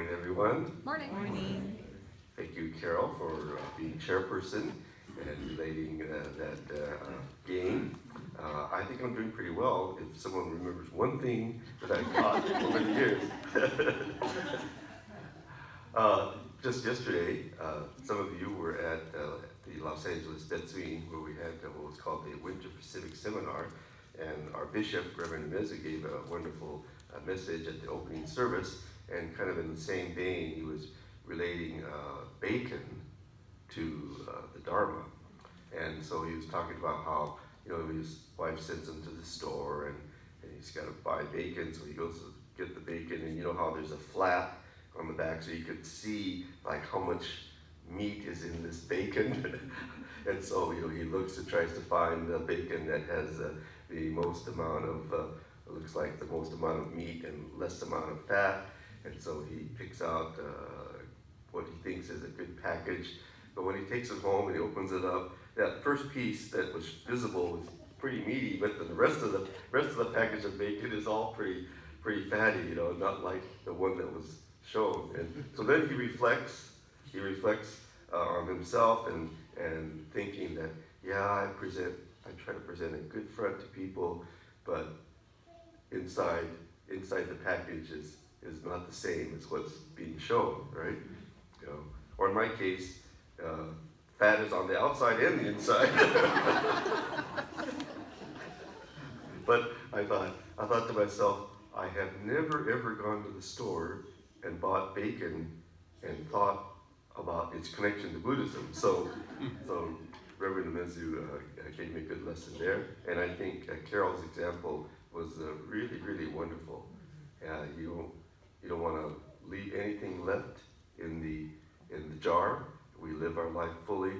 morning, everyone. Morning. Morning. Thank you, Carol, for being chairperson and relating that game. I think I'm doing pretty well if someone remembers one thing that I taught over the years. Just yesterday, some of you were at the Los Angeles Betsuin, where we had what was called the Winter Pacific Seminar, and our bishop, Reverend Marvin Harada, gave a wonderful message at the opening service, and kind of in the same vein, he was relating bacon to the Dharma. And so he was talking about how, his wife sends him to the store, and he's got to buy bacon, so he goes to get the bacon, and you know how there's a flap on the back, so you could see like how much meat is in this bacon. And so he looks and tries to find the bacon that has the most amount of looks like the most amount of meat and less amount of fat. And so he picks out what he thinks is a good package. But when he takes it home and he opens it up, that first piece that was visible was pretty meaty, but the rest of the package of bacon is all pretty fatty, not like the one that was shown. And so then he reflects on himself and thinking that, I try to present a good front to people, but inside the package is not the same as what's being shown, right? Or in my case, fat is on the outside and the inside. But I thought to myself, I have never ever gone to the store and bought bacon and thought about its connection to Buddhism. So Reverend Mizu gave me a good lesson there, and I think Carol's example was really, really wonderful. You don't want to leave anything left in the jar. We live our life fully.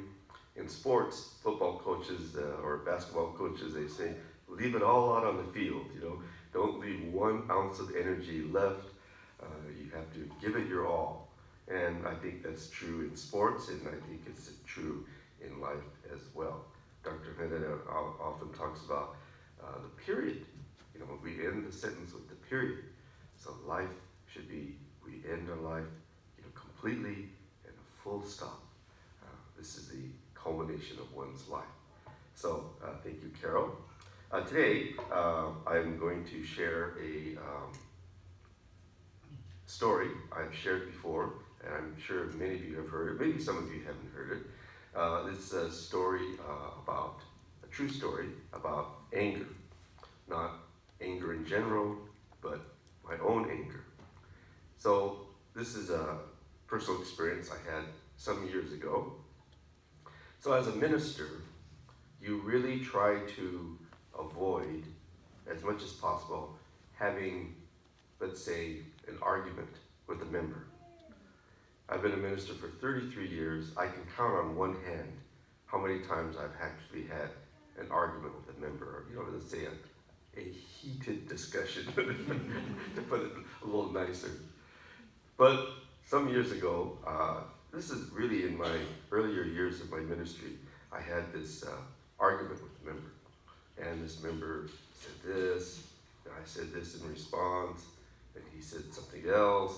In sports, football coaches or basketball coaches, they say, leave it all out on the field. Don't leave 1 ounce of energy left. You have to give it your all. And I think that's true in sports, and I think it's true in life as well. Dr. Harada often talks about the period. We end the sentence with the period. So life should be, we end our life completely and a full stop. This is the culmination of one's life. So thank you, Carol. Today, I'm going to share a story I've shared before, and I'm sure many of you have heard it. Maybe some of you haven't heard it. This is a story a true story about anger. Not anger in general, but my own anger. So this is a personal experience I had some years ago. So as a minister, you really try to avoid, as much as possible, having, let's say, an argument with a member. I've been a minister for 33 years. I can count on one hand how many times I've actually had an argument with a member, or let's say a heated discussion, to put it a little nicer. But some years ago, this is really in my earlier years of my ministry, I had this argument with a member. And this member said this, and I said this in response, and he said something else,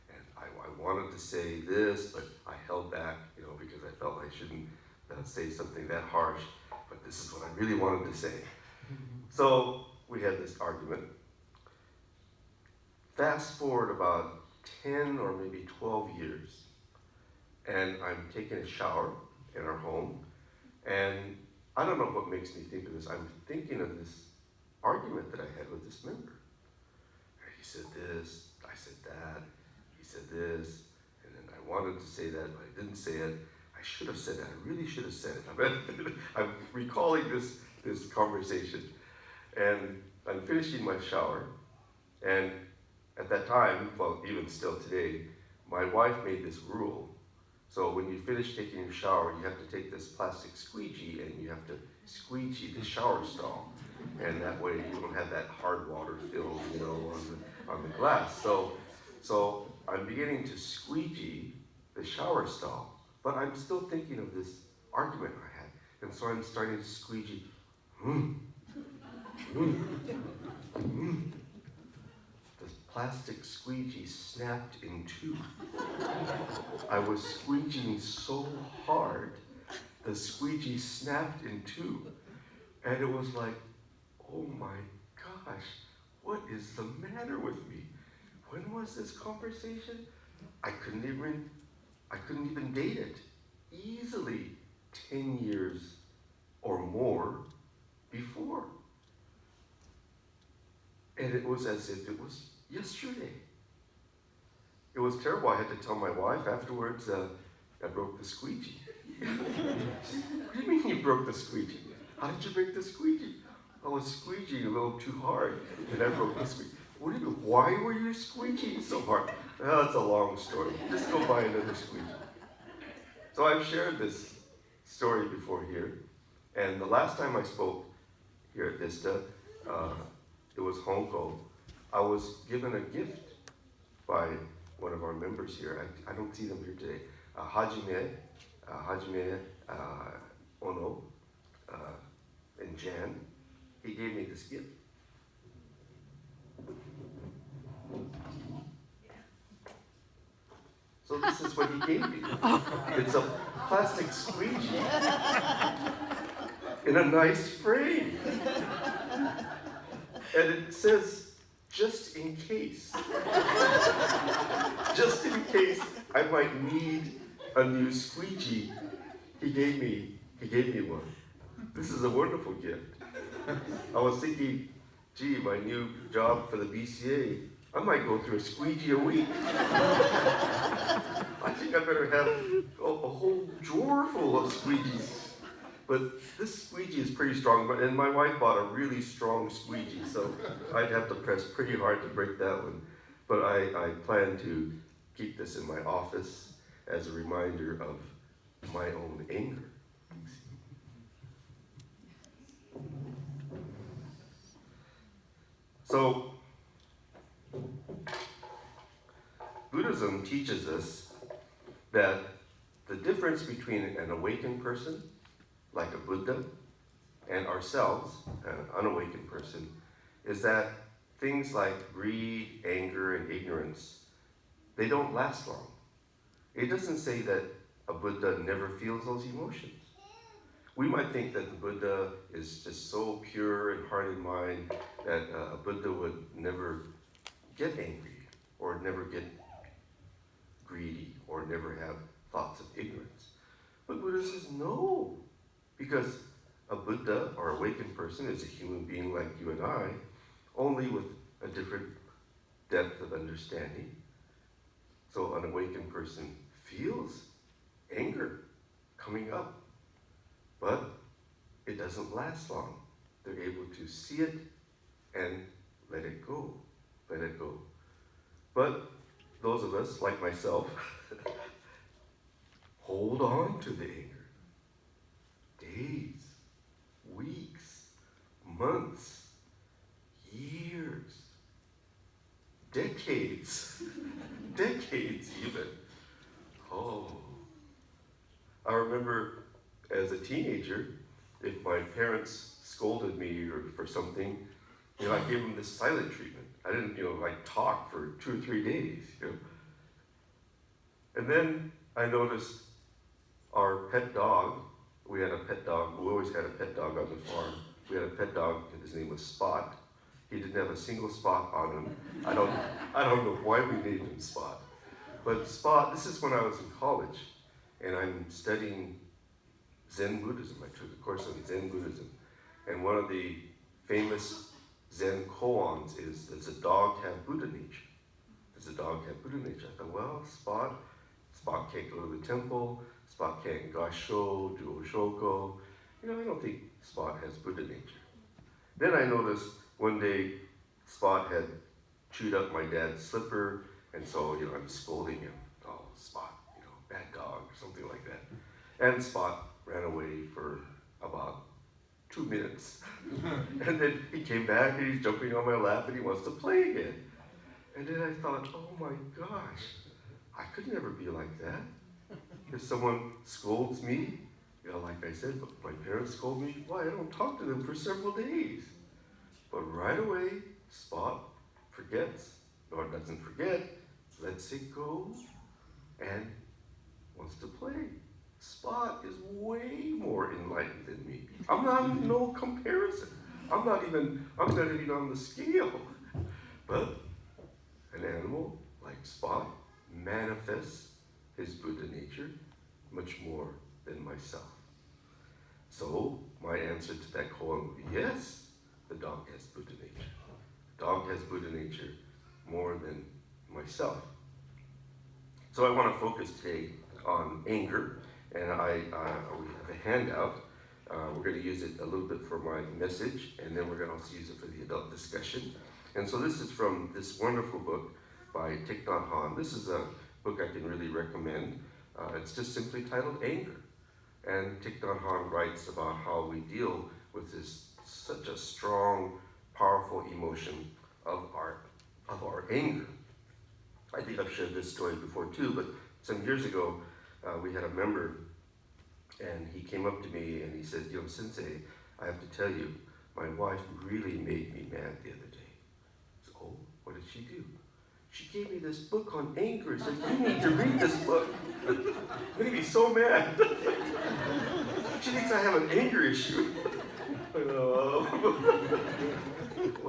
and I wanted to say this, but I held back, because I felt I shouldn't say something that harsh, but this is what I really wanted to say. So we had this argument. Fast forward about 10 or maybe 12 years, and I'm taking a shower in our home, and I don't know what makes me think of this. I'm thinking of this argument that I had with this member. He said this, I said that, he said this, and then I wanted to say that, but I didn't say it. I should have said it. I really should have said it. I'm recalling this conversation, and I'm finishing my shower, and at that time, well, even still today, my wife made this rule. So when you finish taking your shower, you have to take this plastic squeegee and you have to squeegee the shower stall. And that way you don't have that hard water film, on the glass. So I'm beginning to squeegee the shower stall, but I'm still thinking of this argument I had. And so I'm starting to squeegee. This plastic squeegee snapped in two. I was squeegeeing so hard, the squeegee snapped in two. And it was like, oh my gosh, what is the matter with me? When was this conversation? I couldn't even date it. Easily 10 years or more before. And it was as if it was yesterday. It was terrible. I had to tell my wife afterwards, I broke the squeegee. What do you mean you broke the squeegee? How did you break the squeegee? I was squeegeeing a little too hard, and I broke the squeegee. What do you mean? Why were you squeegeeing so hard? Well, that's a long story. Just go buy another squeegee. So I've shared this story before here, and the last time I spoke here at Vista, it was Honko. I was given a gift by one of our members here. I don't see them here today. Hajime Ono, and Jan. He gave me this gift. So this is what he gave me. It's a plastic squeegee in a nice frame. And it says, just in case. Just in case I might need a new squeegee. He gave me one. This is a wonderful gift. I was thinking, gee, my new job for the BCA, I might go through a squeegee a week. I think I better have a whole drawer full of squeegees. But this squeegee is pretty strong, and my wife bought a really strong squeegee, so I'd have to press pretty hard to break that one. But I plan to keep this in my office as a reminder of my own anger. So, Buddhism teaches us that the difference between an awakened person, like a Buddha, and ourselves, an unawakened person, is that things like greed, anger, and ignorance, they don't last long. It doesn't say that a Buddha never feels those emotions. We might think that the Buddha is just so pure in heart and mind that a Buddha would never get angry, or never get greedy, or never have thoughts of ignorance. But Buddha says no, because a Buddha or awakened person is a human being like you and I, only with a different depth of understanding. So an awakened person feels anger coming up, but it doesn't last long. They're able to see it and let it go, let it go. But those of us, like myself, hold on to the anger. Days, weeks, months, years, decades, decades even. Oh, I remember as a teenager, if my parents scolded me or for something, I gave them this silent treatment. I didn't, talk for 2 or 3 days, And then I noticed our pet dog. We had a pet dog. We always had a pet dog on the farm. We had a pet dog, and his name was Spot. He didn't have a single spot on him. I don't know why we named him Spot. But Spot, this is when I was in college, and I'm studying Zen Buddhism. I took a course on Zen Buddhism. And one of the famous Zen koans is, does a dog have Buddha nature? Does a dog have Buddha nature? I thought, well, Spot can't go to the temple. Spot can't gasho, do oshoko. I don't think Spot has Buddha nature. Then I noticed one day Spot had chewed up my dad's slipper, and so, I'm scolding him. Oh, Spot, bad dog, or something like that. And Spot ran away for about 2 minutes. And then he came back, and he's jumping on my lap, and he wants to play again. And then I thought, oh my gosh, I could never be like that. If someone scolds me, like I said, but my parents scold me, why, I don't talk to them for several days. But right away, Spot forgets, or doesn't forget, lets it go, and wants to play. Spot is way more enlightened than me. I'm not in no comparison. I'm not even on the scale. But an animal like Spot manifests his Buddha nature much more than myself. So my answer to that koan would be yes, the dog has Buddha nature. Dog has Buddha nature more than myself. So I want to focus today on anger, and we have a handout. We're going to use it a little bit for my message, and then we're going to also use it for the adult discussion. And so this is from this wonderful book by Thich Nhat Hanh. This is a book I can really recommend. It's just simply titled Anger. And Thich Nhat Hanh writes about how we deal with this such a strong, powerful emotion of our anger. I think I've shared this story before too, but some years ago, we had a member, and he came up to me and he said, Sensei, I have to tell you, my wife really made me mad the other day. I said, oh, what did she do? She gave me this book on anger. She said, you need to read this book. I'm going to be so mad. She thinks I have an anger issue. Well,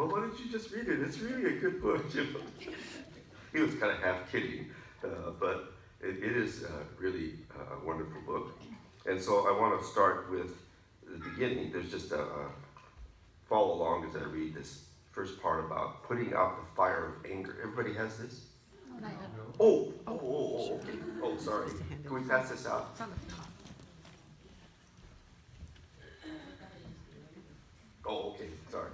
why don't you just read it? It's really a good book. He was kind of half kidding, but it is really a wonderful book. And so I want to start with the beginning. There's just a follow along as I read this first part about putting out the fire of anger. Everybody has this? Oh, okay. Oh, sorry. Can we pass this out? Oh, okay. Sorry.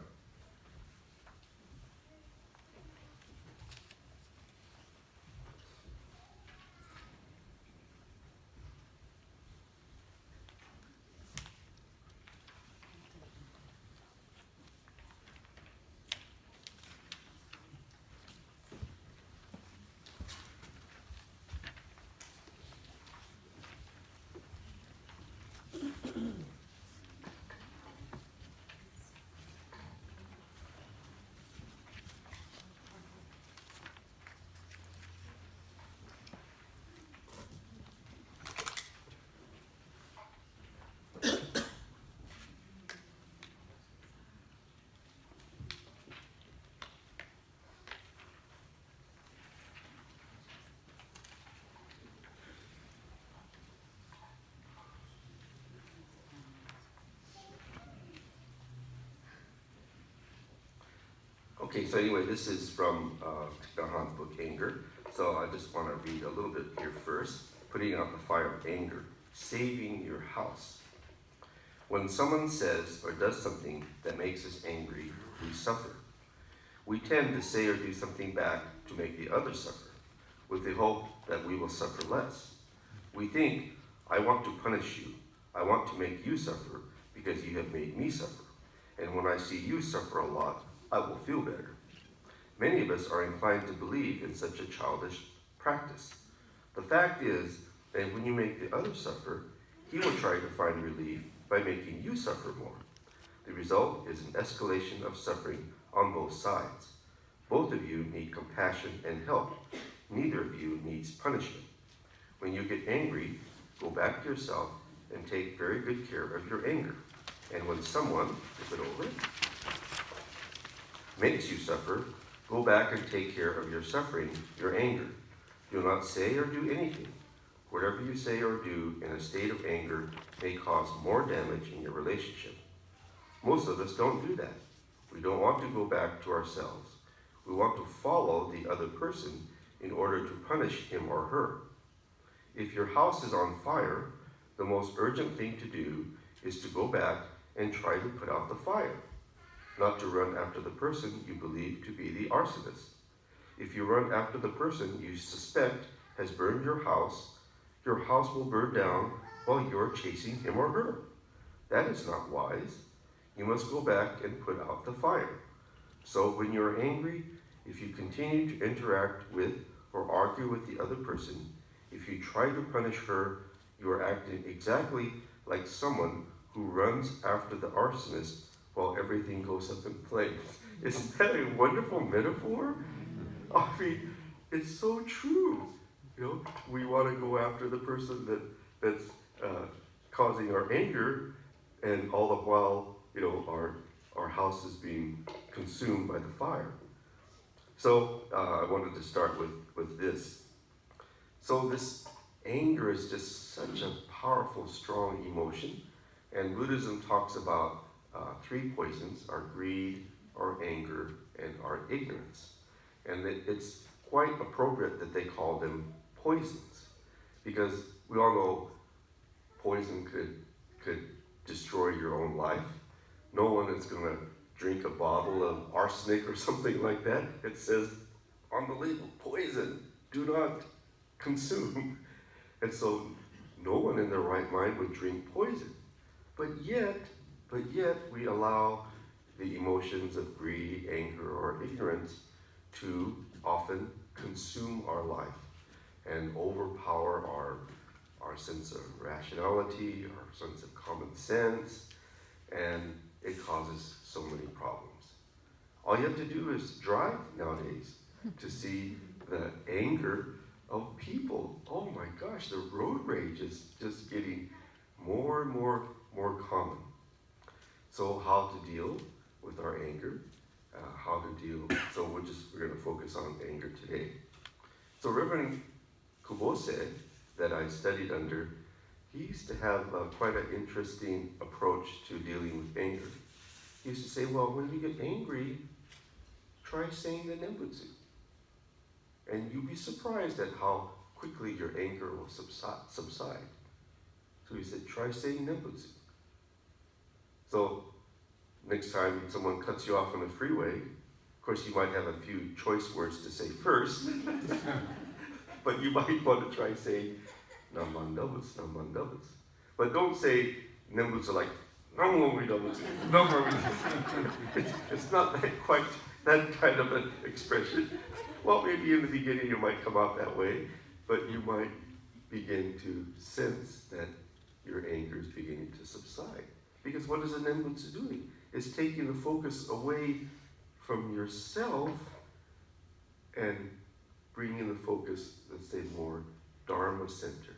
Okay, so anyway, this is from Thich Nhat Hanh's book, Anger. So I just want to read a little bit here first. Putting out the fire of anger, saving your house. When someone says or does something that makes us angry, we suffer. We tend to say or do something back to make the other suffer, with the hope that we will suffer less. We think, I want to punish you. I want to make you suffer because you have made me suffer. And when I see you suffer a lot, I will feel better. Many of us are inclined to believe in such a childish practice. The fact is that when you make the other suffer, he will try to find relief by making you suffer more. The result is an escalation of suffering on both sides. Both of you need compassion and help. Neither of you needs punishment. When you get angry, go back to yourself and take very good care of your anger. And when someone, flip it over, makes you suffer, go back and take care of your suffering, your anger. Do not say or do anything. Whatever you say or do in a state of anger may cause more damage in your relationship. Most of us don't do that. We don't want to go back to ourselves. We want to follow the other person in order to punish him or her. If your house is on fire, the most urgent thing to do is to go back and try to put out the fire, not to run after the person you believe to be the arsonist. If you run after the person you suspect has burned your house will burn down while you're chasing him or her. That is not wise. You must go back and put out the fire. So when you're angry, if you continue to interact with or argue with the other person, if you try to punish her, you are acting exactly like someone who runs after the arsonist while everything goes up in flames. Isn't that a wonderful metaphor? I mean, it's so true. You know, we want to go after the person that's causing our anger, and all the while, you know, our house is being consumed by the fire. So I wanted to start with this. So this anger is just such a powerful, strong emotion, and Buddhism talks about three poisons: our greed, our anger, and our ignorance. And it's quite appropriate that they call them poisons, because we all know poison could destroy your own life. No one is going to drink a bottle of arsenic or something like that. It says on the label, poison, do not consume. And so no one in their right mind would drink poison. But yet we allow the emotions of greed, anger, or ignorance to often consume our life and overpower our sense of rationality, our sense of common sense, and it causes so many problems. All you have to do is drive nowadays to see the anger of people. Oh my gosh, the road rage is just getting more and more common. So how to deal with our anger? So we're going to focus on anger today. So Reverend Kubose, that I studied under, he used to have quite an interesting approach to dealing with anger. He used to say, well, when you get angry, try saying the Nembutsu. And you'll be surprised at how quickly your anger will subside. So he said, try saying Nembutsu. So next time someone cuts you off on the freeway, of course you might have a few choice words to say first, but you might want to try saying Namandabutsu, Namandabutsu. But don't say Nembutsu like Namandabutsu, Namandabutsu. It's not quite that kind of an expression. Well, maybe in the beginning it might come out that way, but you might begin to sense that your anger is beginning to subside. Because what is a Nembutsu doing? It's taking the focus away from yourself and bringing the focus, let's say, more Dharma center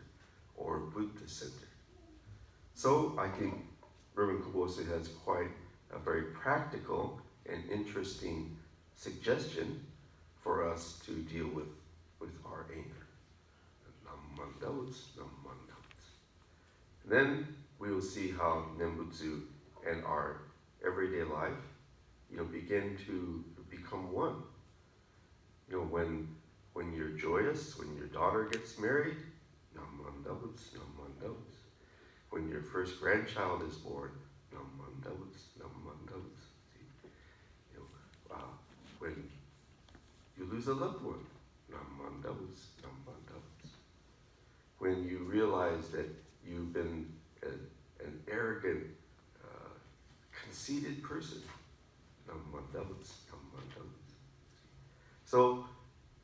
or Buddha center. So I think Reverend Kubose has quite a very practical and interesting suggestion for us to deal with our anger. Namandabutsu, Namandabutsu. Then we will see how Nembutsu and our everyday life, begin to become one. When you're joyous, when your daughter gets married, Namandabutsu, Namandabutsu. When your first grandchild is born, Namandabutsu, Namandabutsu. When you lose a loved one, Namandabutsu, Namandabutsu. When you realize that you've been an arrogant, conceited person, Namandabutsu, Namandabutsu. So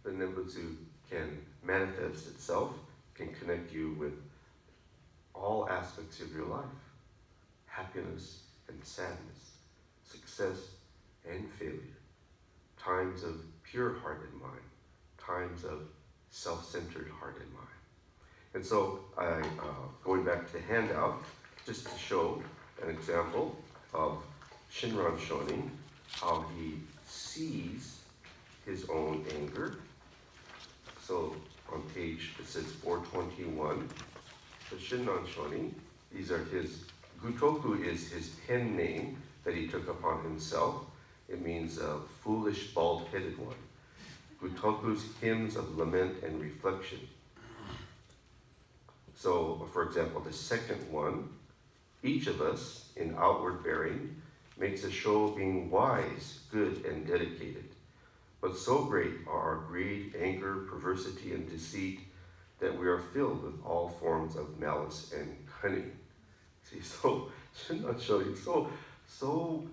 the Nembutsu can manifest itself, can connect you with all aspects of your life: happiness and sadness, success and failure, times of pure heart and mind, times of self-centered heart and mind. And so going back to the handout, just to show an example of Shinran Shonin, how he sees his own anger. So on page, it says 421, the Shinran Shonin, these are his, Gutoku is his pen name that he took upon himself. It means foolish, bald-headed one. Gutoku's hymns of lament and reflection. So, for example, the second one, each of us, in outward bearing, makes a show of being wise, good, and dedicated. But so great are our greed, anger, perversity, and deceit that we are filled with all forms of malice and cunning. See, so Shinran Shonin, so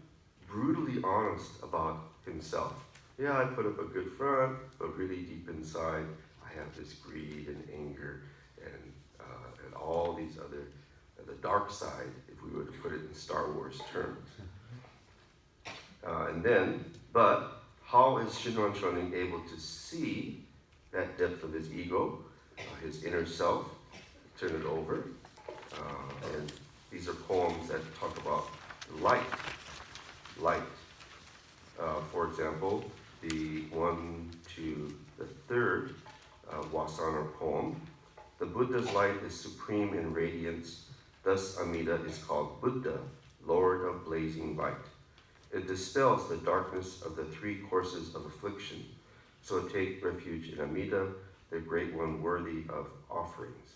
brutally honest about himself. Yeah, I put up a good front, but really deep inside, I have this greed and anger and all these other, the dark side, if we were to put it in Star Wars terms. But How is Shinran Shonin able to see that depth of his ego, his inner self, turn it over? And these are poems that talk about light. Light. For example, the 1 to the 3rd Wasana poem. The Buddha's light is supreme in radiance. Thus Amida is called Buddha, Lord of blazing light. It dispels the darkness of the 3 courses of affliction. So take refuge in Amida, the great one worthy of offerings.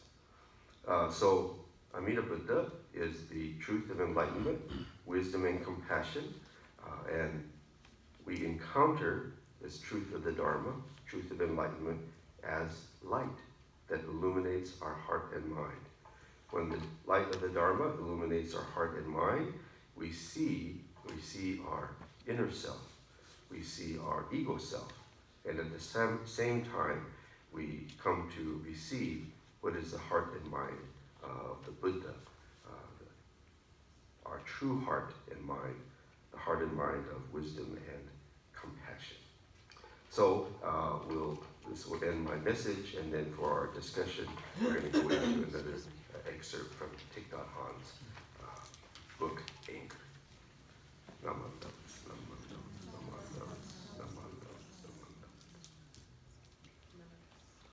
So Amida Buddha is the truth of enlightenment, wisdom and compassion, and we encounter this truth of the Dharma, truth of enlightenment, as light that illuminates our heart and mind. When the light of the Dharma illuminates our heart and mind, we see our inner self, we see our ego self, and at the same time, we come to receive what is the heart and mind of the Buddha, our true heart and mind, the heart and mind of wisdom and compassion. So this will end my message, and then for our discussion, we're going to go into another excerpt from Thich Nhat Hanh's book, Anger.